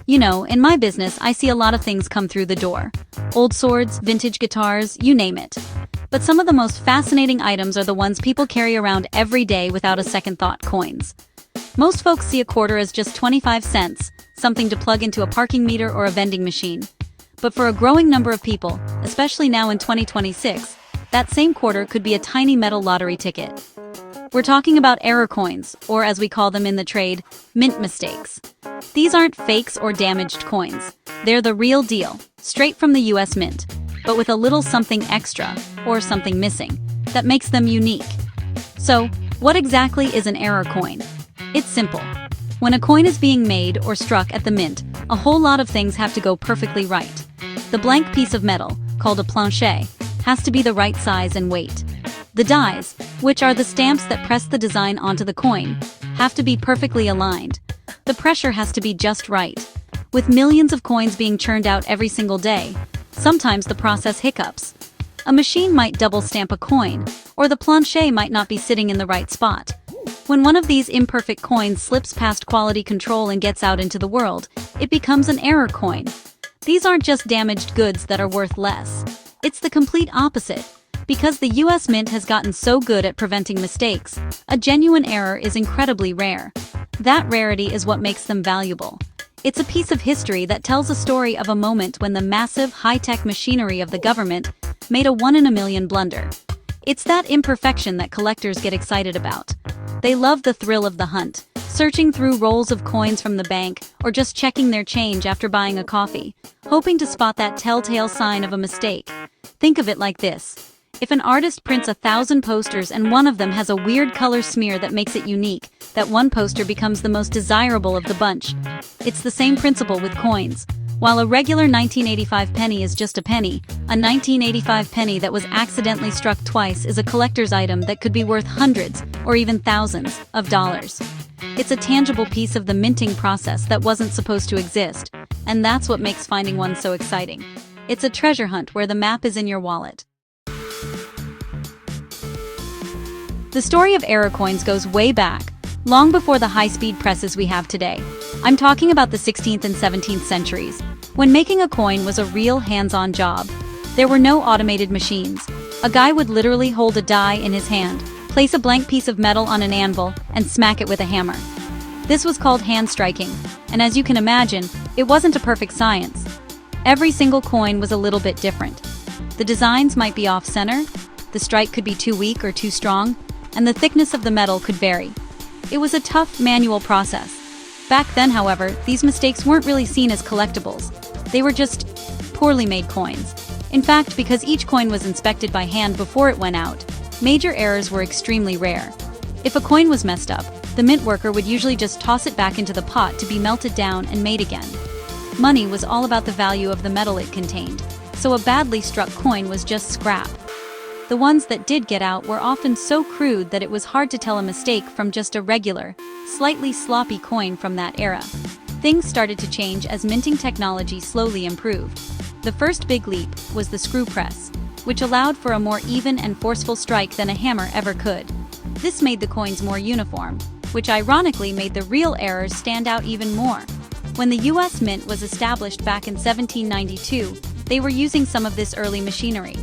You know, in my business, I see a lot of things come through the door. Old swords, vintage guitars, you name it. But some of the most fascinating items are the ones people carry around every day without a second thought: coins. Most folks see a quarter as just 25 cents, something to plug into a parking meter or a vending machine. But for a growing number of people, especially now in 2026, that same quarter could be a tiny metal lottery ticket. We're talking about error coins, or as we call them in the trade, mint mistakes. These aren't fakes or damaged coins. They're the real deal, straight from the US Mint, but with a little something extra, or something missing, that makes them unique. So, what exactly is an error coin? It's simple. When a coin is being made or struck at the mint, a whole lot of things have to go perfectly right. The blank piece of metal, called a planchet, has to be the right size and weight. The dies, which are the stamps that press the design onto the coin, have to be perfectly aligned. The pressure has to be just right. With millions of coins being churned out every single day, sometimes the process hiccups. A machine might double stamp a coin, or the planchet might not be sitting in the right spot. When one of these imperfect coins slips past quality control and gets out into the world, it becomes an error coin. These aren't just damaged goods that are worth less. It's the complete opposite. Because the US Mint has gotten so good at preventing mistakes, a genuine error is incredibly rare. That rarity is what makes them valuable. It's a piece of history that tells a story of a moment when the massive, high-tech machinery of the government made a one-in-a-million blunder. It's that imperfection that collectors get excited about. They love the thrill of the hunt, searching through rolls of coins from the bank, or just checking their change after buying a coffee, hoping to spot that telltale sign of a mistake. Think of it like this. If an artist prints 1,000 posters and one of them has a weird color smear that makes it unique, that one poster becomes the most desirable of the bunch. It's the same principle with coins. While a regular 1985 penny is just a penny, a 1985 penny that was accidentally struck twice is a collector's item that could be worth hundreds, or even thousands, of dollars. It's a tangible piece of the minting process that wasn't supposed to exist, and that's what makes finding one so exciting. It's a treasure hunt where the map is in your wallet. The story of error coins goes way back, long before the high-speed presses we have today. I'm talking about the 16th and 17th centuries, when making a coin was a real hands-on job. There were no automated machines. A guy would literally hold a die in his hand, place a blank piece of metal on an anvil, and smack it with a hammer. This was called hand striking, and as you can imagine, it wasn't a perfect science. Every single coin was a little bit different. The designs might be off-center, the strike could be too weak or too strong, and the thickness of the metal could vary. It was a tough, manual process. Back then, however, these mistakes weren't really seen as collectibles. They were just poorly made coins. In fact, because each coin was inspected by hand before it went out, major errors were extremely rare. If a coin was messed up, the mint worker would usually just toss it back into the pot to be melted down and made again. Money was all about the value of the metal it contained, so a badly struck coin was just scrap. The ones that did get out were often so crude that it was hard to tell a mistake from just a regular, slightly sloppy coin from that era. Things started to change as minting technology slowly improved. The first big leap was the screw press, which allowed for a more even and forceful strike than a hammer ever could. This made the coins more uniform, which ironically made the real errors stand out even more. When the US Mint was established back in 1792, they were using some of this early machinery.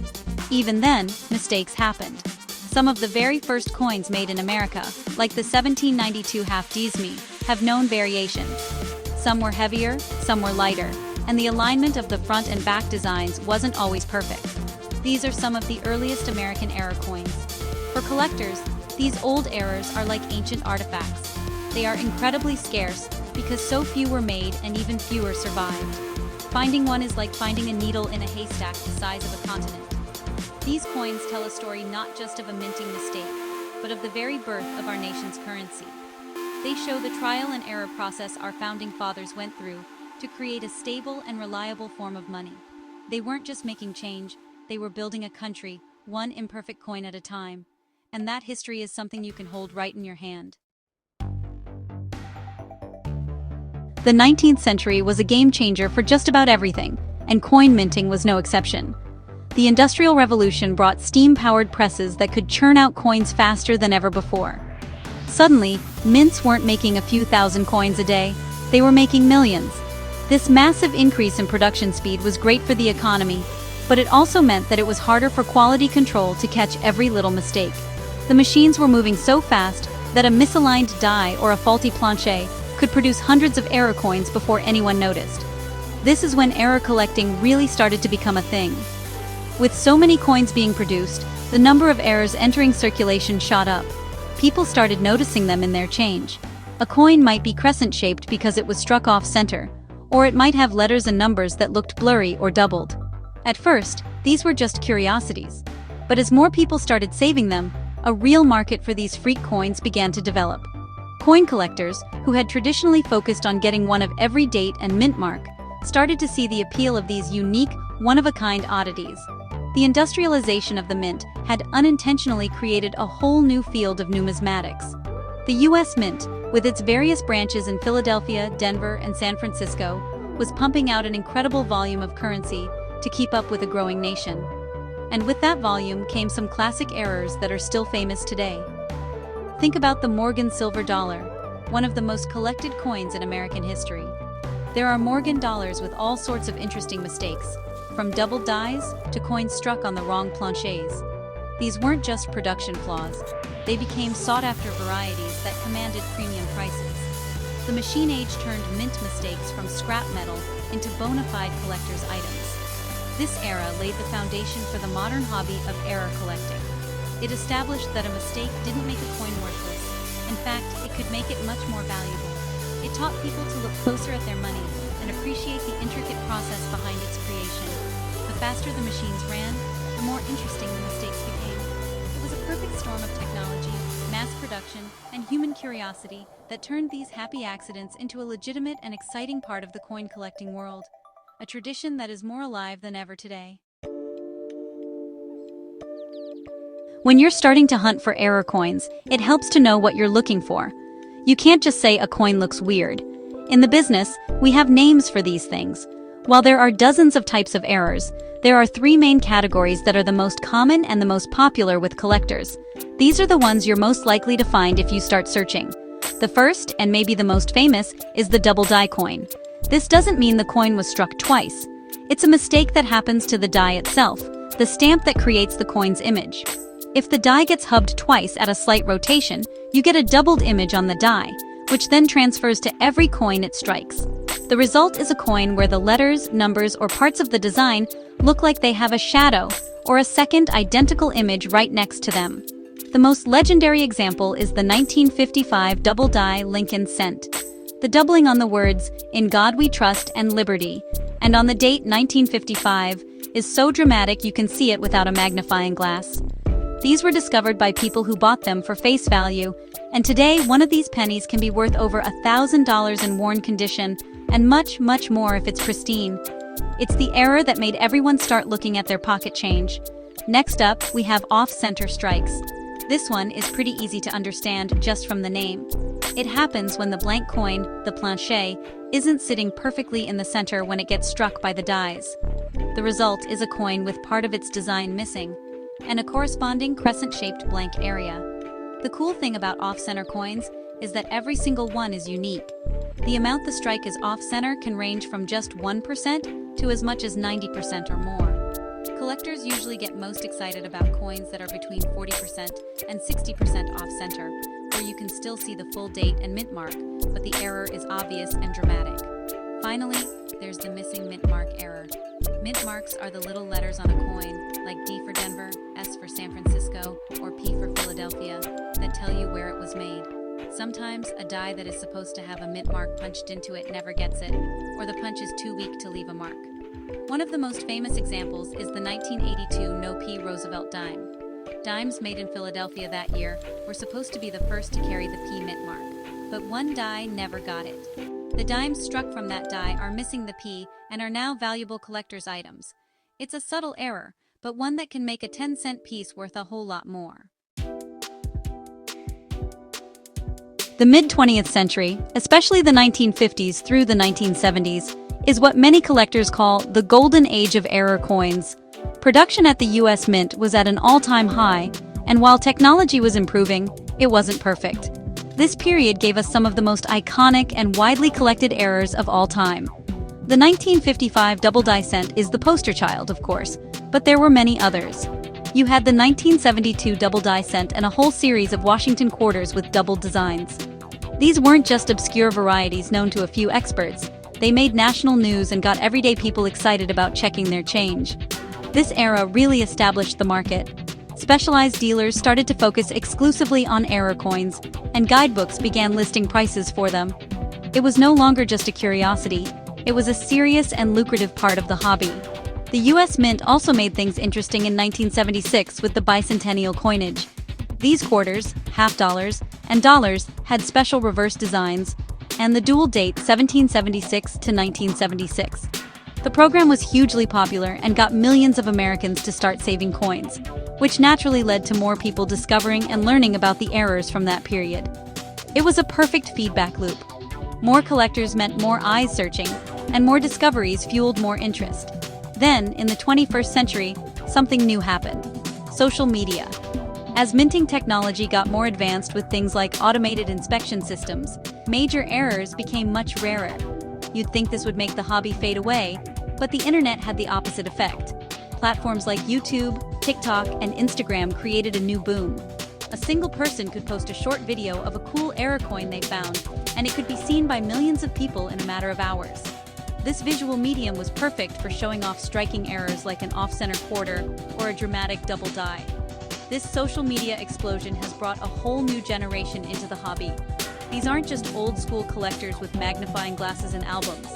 Even then, mistakes happened. Some of the very first coins made in America, like the 1792 half-demi, have known variations. Some were heavier, some were lighter, and the alignment of the front and back designs wasn't always perfect. These are some of the earliest American error coins. For collectors, these old errors are like ancient artifacts. They are incredibly scarce because so few were made and even fewer survived. Finding one is like finding a needle in a haystack the size of a continent. These coins tell a story not just of a minting mistake, but of the very birth of our nation's currency. They show the trial and error process our founding fathers went through to create a stable and reliable form of money. They weren't just making change, they were building a country, one imperfect coin at a time. And that history is something you can hold right in your hand. The 19th century was a game changer for just about everything, and coin minting was no exception. The Industrial Revolution brought steam-powered presses that could churn out coins faster than ever before. Suddenly, mints weren't making a few thousand coins a day, they were making millions. This massive increase in production speed was great for the economy, but it also meant that it was harder for quality control to catch every little mistake. The machines were moving so fast that a misaligned die or a faulty planche could produce hundreds of error coins before anyone noticed. This is when error collecting really started to become a thing. With so many coins being produced, the number of errors entering circulation shot up. People started noticing them in their change. A coin might be crescent-shaped because it was struck off-center, or it might have letters and numbers that looked blurry or doubled. At first, these were just curiosities. But as more people started saving them, a real market for these freak coins began to develop. Coin collectors, who had traditionally focused on getting one of every date and mint mark, started to see the appeal of these unique, one-of-a-kind oddities. The industrialization of the mint had unintentionally created a whole new field of numismatics. The U.S. Mint, with its various branches in Philadelphia, Denver, and San Francisco, was pumping out an incredible volume of currency to keep up with a growing nation. And with that volume came some classic errors that are still famous today. Think about the Morgan silver dollar, one of the most collected coins in American history. There are Morgan dollars with all sorts of interesting mistakes, from doubled dies to coins struck on the wrong planches. These weren't just production flaws, they became sought-after varieties that commanded premium prices. The machine age turned mint mistakes from scrap metal into bona fide collector's items. This era laid the foundation for the modern hobby of error collecting. It established that a mistake didn't make a coin worthless. In fact, it could make it much more valuable. It taught people to look closer at their money and appreciate the intricate process behind its creation. The faster the machines ran, the more interesting the mistakes became. It was a perfect storm of technology, mass production, and human curiosity that turned these happy accidents into a legitimate and exciting part of the coin collecting world. A tradition that is more alive than ever today. When you're starting to hunt for error coins, it helps to know what you're looking for. You can't just say a coin looks weird. In the business, we have names for these things. While there are dozens of types of errors, there are three main categories that are the most common and the most popular with collectors. These are the ones you're most likely to find if you start searching. The first, and maybe the most famous, is the double die coin. This doesn't mean the coin was struck twice. It's a mistake that happens to the die itself, the stamp that creates the coin's image. If the die gets hubbed twice at a slight rotation, you get a doubled image on the die, which then transfers to every coin it strikes. The result is a coin where the letters, numbers, or parts of the design look like they have a shadow or a second identical image right next to them. The most legendary example is the 1955 double die Lincoln Cent. The doubling on the words, "In God We Trust" and "Liberty," and on the date 1955, is so dramatic you can see it without a magnifying glass. These were discovered by people who bought them for face value, and today one of these pennies can be worth over $1,000 in worn condition, and much, much more if it's pristine. It's the error that made everyone start looking at their pocket change. Next up, we have off-center strikes. This one is pretty easy to understand just from the name. It happens when the blank coin, the planche, isn't sitting perfectly in the center when it gets struck by the dies. The result is a coin with part of its design missing, and a corresponding crescent-shaped blank area. The cool thing about off-center coins is that every single one is unique. The amount the strike is off-center can range from just 1% to as much as 90% or more. Collectors usually get most excited about coins that are between 40% and 60% off-center, where you can still see the full date and mint mark, but the error is obvious and dramatic. Finally, there's the missing mint mark error. Mint marks are the little letters on a coin, like D for Denver, S for San Francisco, or P for Philadelphia, that tell you where it was made. Sometimes, a die that is supposed to have a mint mark punched into it never gets it, or the punch is too weak to leave a mark. One of the most famous examples is the 1982 No P Roosevelt dime. Dimes made in Philadelphia that year were supposed to be the first to carry the P mint mark, but one die never got it. The dimes struck from that die are missing the P and are now valuable collector's items. It's a subtle error, but one that can make a 10-cent piece worth a whole lot more. The mid-20th century, especially the 1950s through the 1970s, is what many collectors call the golden age of error coins. Production at the U.S. Mint was at an all-time high, and while technology was improving, it wasn't perfect. This period gave us some of the most iconic and widely collected errors of all time. The 1955 double die cent is the poster child, of course, but there were many others. You had the 1972 double die cent and a whole series of Washington quarters with double designs. These weren't just obscure varieties known to a few experts, they made national news and got everyday people excited about checking their change. This era really established the market. Specialized dealers started to focus exclusively on error coins, and guidebooks began listing prices for them. It was no longer just a curiosity, it was a serious and lucrative part of the hobby. The US Mint also made things interesting in 1976 with the bicentennial coinage. These quarters, half dollars, and dollars had special reverse designs, and the dual date 1776 to 1976. The program was hugely popular and got millions of Americans to start saving coins, which naturally led to more people discovering and learning about the errors from that period. It was a perfect feedback loop. More collectors meant more eyes searching, and more discoveries fueled more interest. Then, in the 21st century, something new happened: social media. As minting technology got more advanced with things like automated inspection systems, major errors became much rarer. You'd think this would make the hobby fade away, but the internet had the opposite effect. Platforms like YouTube, TikTok, and Instagram created a new boom. A single person could post a short video of a cool error coin they found, and it could be seen by millions of people in a matter of hours. This visual medium was perfect for showing off striking errors like an off-center quarter or a dramatic double die. This social media explosion has brought a whole new generation into the hobby. These aren't just old-school collectors with magnifying glasses and albums.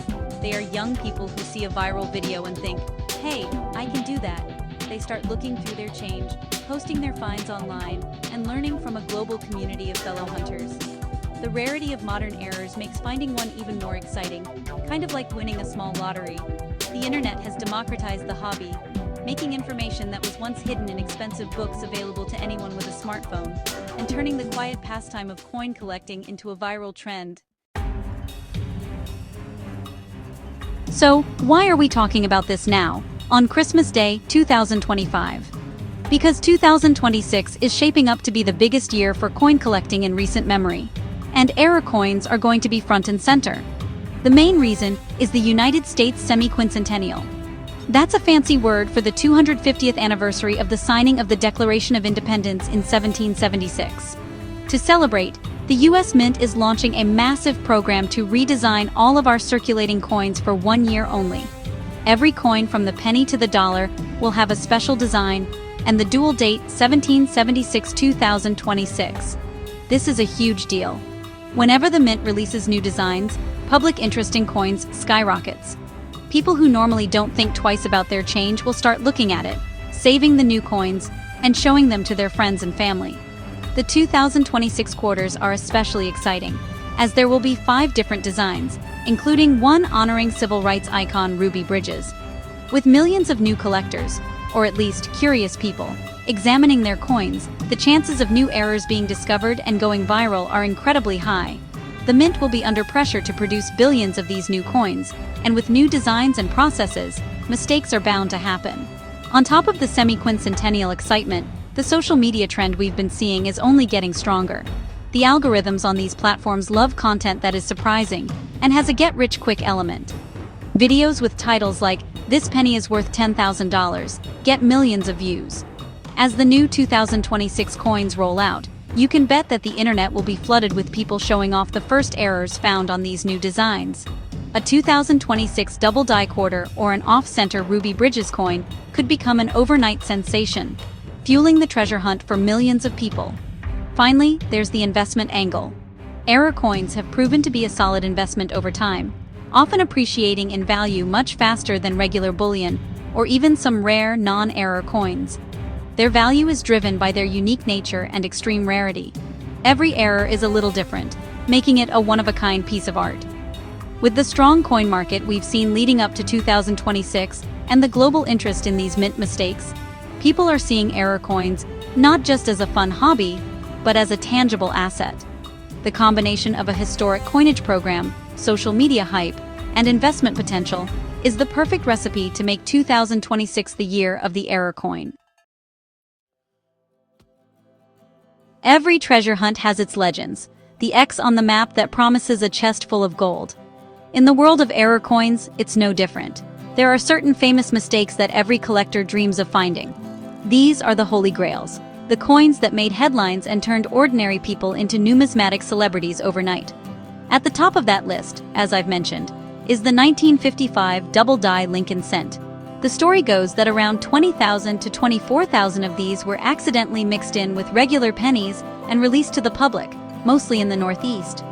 They are young people who see a viral video and think, "Hey, I can do that." They start looking through their change, posting their finds online, and learning from a global community of fellow hunters. The rarity of modern errors makes finding one even more exciting, kind of like winning a small lottery. The internet has democratized the hobby, making information that was once hidden in expensive books available to anyone with a smartphone, and turning the quiet pastime of coin collecting into a viral trend. So, why are we talking about this now, on Christmas Day 2025? Because 2026 is shaping up to be the biggest year for coin collecting in recent memory, and error coins are going to be front and center. The main reason is the United States semi-quincentennial. That's a fancy word for the 250th anniversary of the signing of the Declaration of Independence in 1776. To celebrate, the US Mint is launching a massive program to redesign all of our circulating coins for 1 year only. Every coin from the penny to the dollar will have a special design, and the dual date 1776-2026. This is a huge deal. Whenever the Mint releases new designs, public interest in coins skyrockets. People who normally don't think twice about their change will start looking at it, saving the new coins, and showing them to their friends and family. The 2026 quarters are especially exciting, as there will be 5 different designs, including one honoring civil rights icon Ruby Bridges. With millions of new collectors, or at least curious people, examining their coins, the chances of new errors being discovered and going viral are incredibly high. The Mint will be under pressure to produce billions of these new coins, and with new designs and processes, mistakes are bound to happen. On top of the semi-quincentennial excitement, the social media trend we've been seeing is only getting stronger. The algorithms on these platforms love content that is surprising and has a get-rich-quick element. Videos with titles like "This penny is worth $10,000" get millions of views. As the new 2026 coins roll out, you can bet that the internet will be flooded with people showing off the first errors found on these new designs. A 2026 double die quarter or an off-center Ruby Bridges coin could become an overnight sensation, fueling the treasure hunt for millions of people. Finally, there's the investment angle. Error coins have proven to be a solid investment over time, often appreciating in value much faster than regular bullion or even some rare non-error coins. Their value is driven by their unique nature and extreme rarity. Every error is a little different, making it a one-of-a-kind piece of art. With the strong coin market we've seen leading up to 2026 and the global interest in these mint mistakes, people are seeing error coins not just as a fun hobby, but as a tangible asset. The combination of a historic coinage program, social media hype, and investment potential is the perfect recipe to make 2026 the year of the error coin. Every treasure hunt has its legends, the X on the map that promises a chest full of gold. In the world of error coins, it's no different. There are certain famous mistakes that every collector dreams of finding. These are the Holy Grails, the coins that made headlines and turned ordinary people into numismatic celebrities overnight. At the top of that list, as I've mentioned, is the 1955 double-die Lincoln cent. The story goes that around 20,000 to 24,000 of these were accidentally mixed in with regular pennies and released to the public, mostly in the Northeast.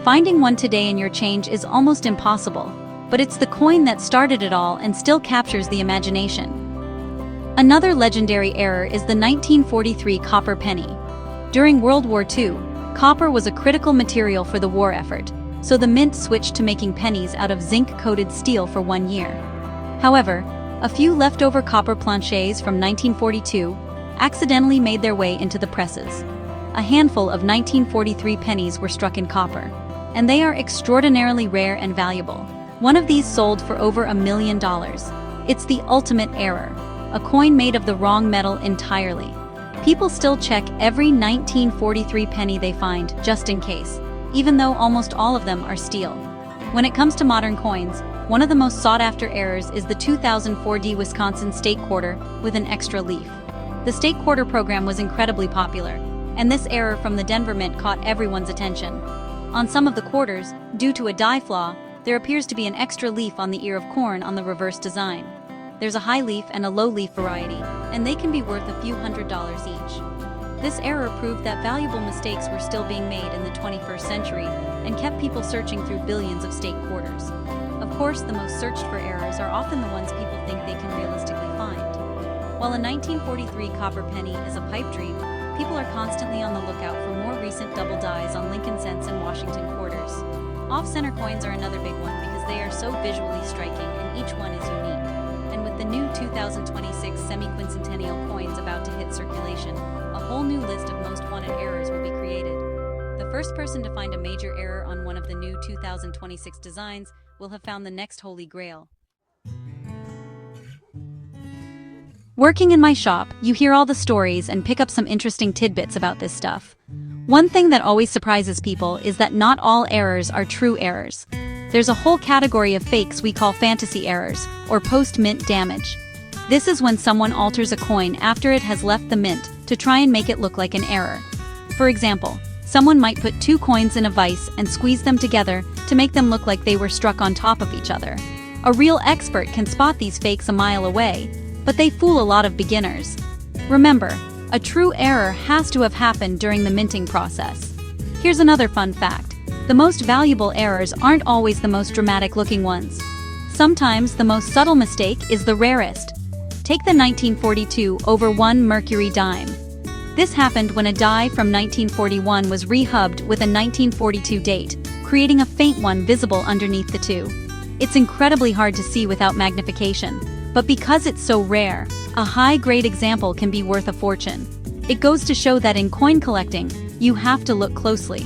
Finding one today in your change is almost impossible, but it's the coin that started it all and still captures the imagination. Another legendary error is the 1943 copper penny. During World War II, copper was a critical material for the war effort, so the mint switched to making pennies out of zinc-coated steel for 1 year. However, a few leftover copper planchets from 1942 accidentally made their way into the presses. A handful of 1943 pennies were struck in copper, and they are extraordinarily rare and valuable. One of these sold for over $1 million. It's the ultimate error, a coin made of the wrong metal entirely. People still check every 1943 penny they find, just in case, even though almost all of them are steel. When it comes to modern coins, one of the most sought-after errors is the 2004 Wisconsin State Quarter with an extra leaf. The State Quarter program was incredibly popular, and this error from the Denver Mint caught everyone's attention. On some of the quarters, due to a die flaw, there appears to be an extra leaf on the ear of corn on the reverse design. There's a high leaf and a low leaf variety, and they can be worth a few $100s each. This error proved that valuable mistakes were still being made in the 21st century and kept people searching through billions of state quarters. Of course, the most searched for errors are often the ones people think they can realistically find. While a 1943 copper penny is a pipe dream, people are constantly on the lookout for more recent double dies on Lincoln cents and Washington quarters. Off-center coins are another big one because they are so visually striking and each one is unique. And with the new 2026 semi-quincentennial coins about to hit circulation, a whole new list of most wanted errors will be created. The first person to find a major error on one of the new 2026 designs will have found the next Holy Grail. Working in my shop, you hear all the stories and pick up some interesting tidbits about this stuff. One thing that always surprises people is that not all errors are true errors. There's a whole category of fakes we call fantasy errors, or post-mint damage. This is when someone alters a coin after it has left the mint to try and make it look like an error. For example, someone might put two coins in a vise and squeeze them together to make them look like they were struck on top of each other. A real expert can spot these fakes a mile away, but they fool a lot of beginners. Remember, a true error has to have happened during the minting process. Here's another fun fact. The most valuable errors aren't always the most dramatic-looking ones. Sometimes the most subtle mistake is the rarest. Take the 1942 over 1 Mercury dime. This happened when a die from 1941 was rehubbed with a 1942 date, creating a faint one visible underneath the two. It's incredibly hard to see without magnification, but because it's so rare, a high-grade example can be worth a fortune. It goes to show that in coin collecting, you have to look closely.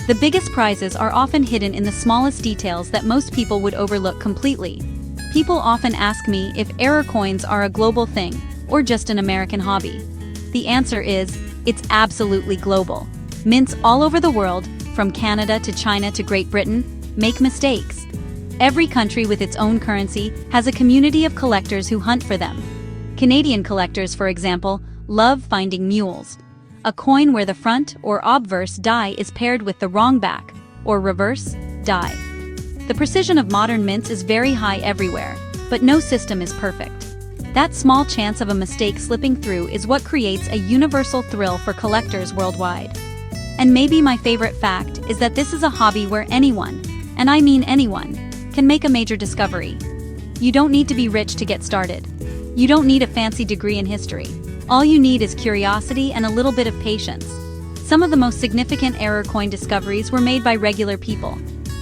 The biggest prizes are often hidden in the smallest details that most people would overlook completely. People often ask me if error coins are a global thing, or just an American hobby. The answer is, it's absolutely global. Mints all over the world, from Canada to China to Great Britain, make mistakes. Every country with its own currency has a community of collectors who hunt for them. Canadian collectors, for example, love finding mules, a coin where the front or obverse die is paired with the wrong back, or reverse, die. The precision of modern mints is very high everywhere, but no system is perfect. That small chance of a mistake slipping through is what creates a universal thrill for collectors worldwide. And maybe my favorite fact is that this is a hobby where anyone, and I mean anyone, can make a major discovery. You don't need to be rich to get started. You don't need a fancy degree in history. All you need is curiosity and a little bit of patience. Some of the most significant error coin discoveries were made by regular people.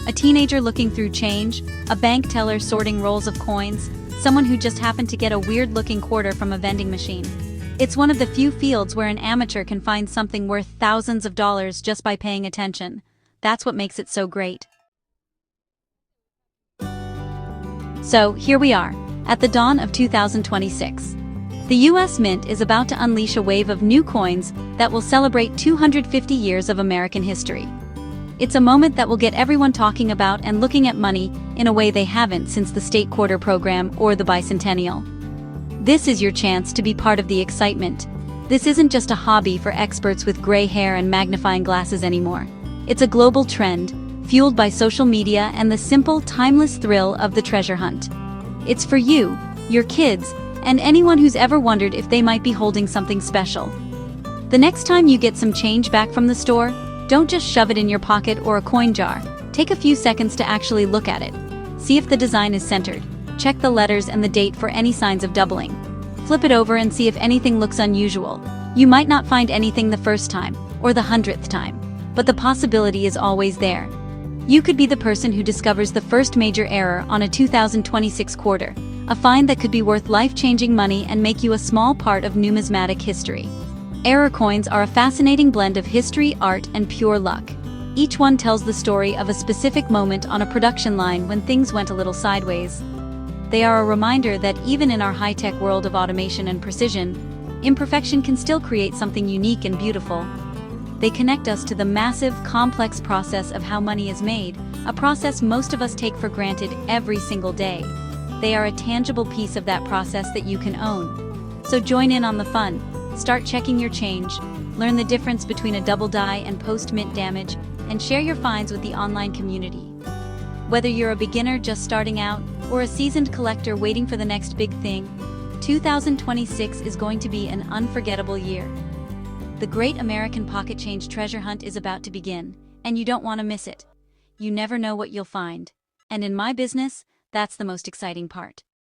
A teenager looking through change, a bank teller sorting rolls of coins, someone who just happened to get a weird-looking quarter from a vending machine. It's one of the few fields where an amateur can find something worth thousands of dollars just by paying attention. That's what makes it so great. So, here we are, at the dawn of 2026. The US Mint is about to unleash a wave of new coins that will celebrate 250 years of American history. It's a moment that will get everyone talking about and looking at money in a way they haven't since the State Quarter program or the bicentennial. This is your chance to be part of the excitement. This isn't just a hobby for experts with gray hair and magnifying glasses anymore. It's a global trend, fueled by social media and the simple, timeless thrill of the treasure hunt. It's for you, your kids, and anyone who's ever wondered if they might be holding something special. The next time you get some change back from the store, don't just shove it in your pocket or a coin jar. Take a few seconds to actually look at it. See if the design is centered. Check the letters and the date for any signs of doubling. Flip it over and see if anything looks unusual. You might not find anything the first time, or the 100th time, but the possibility is always there. You could be the person who discovers the first major error on a 2026 quarter, a find that could be worth life-changing money and make you a small part of numismatic history. Error coins are a fascinating blend of history, art, and pure luck. Each one tells the story of a specific moment on a production line when things went a little sideways. They are a reminder that even in our high-tech world of automation and precision, imperfection can still create something unique and beautiful. They connect us to the massive, complex process of how money is made, a process most of us take for granted every single day. They are a tangible piece of that process that you can own. So join in on the fun. Start checking your change, learn the difference between a double die and post-mint damage, and share your finds with the online community. Whether you're a beginner just starting out, or a seasoned collector waiting for the next big thing, 2026 is going to be an unforgettable year. The Great American Pocket Change Treasure Hunt is about to begin, and you don't want to miss it. You never know what you'll find. And in my business, that's the most exciting part.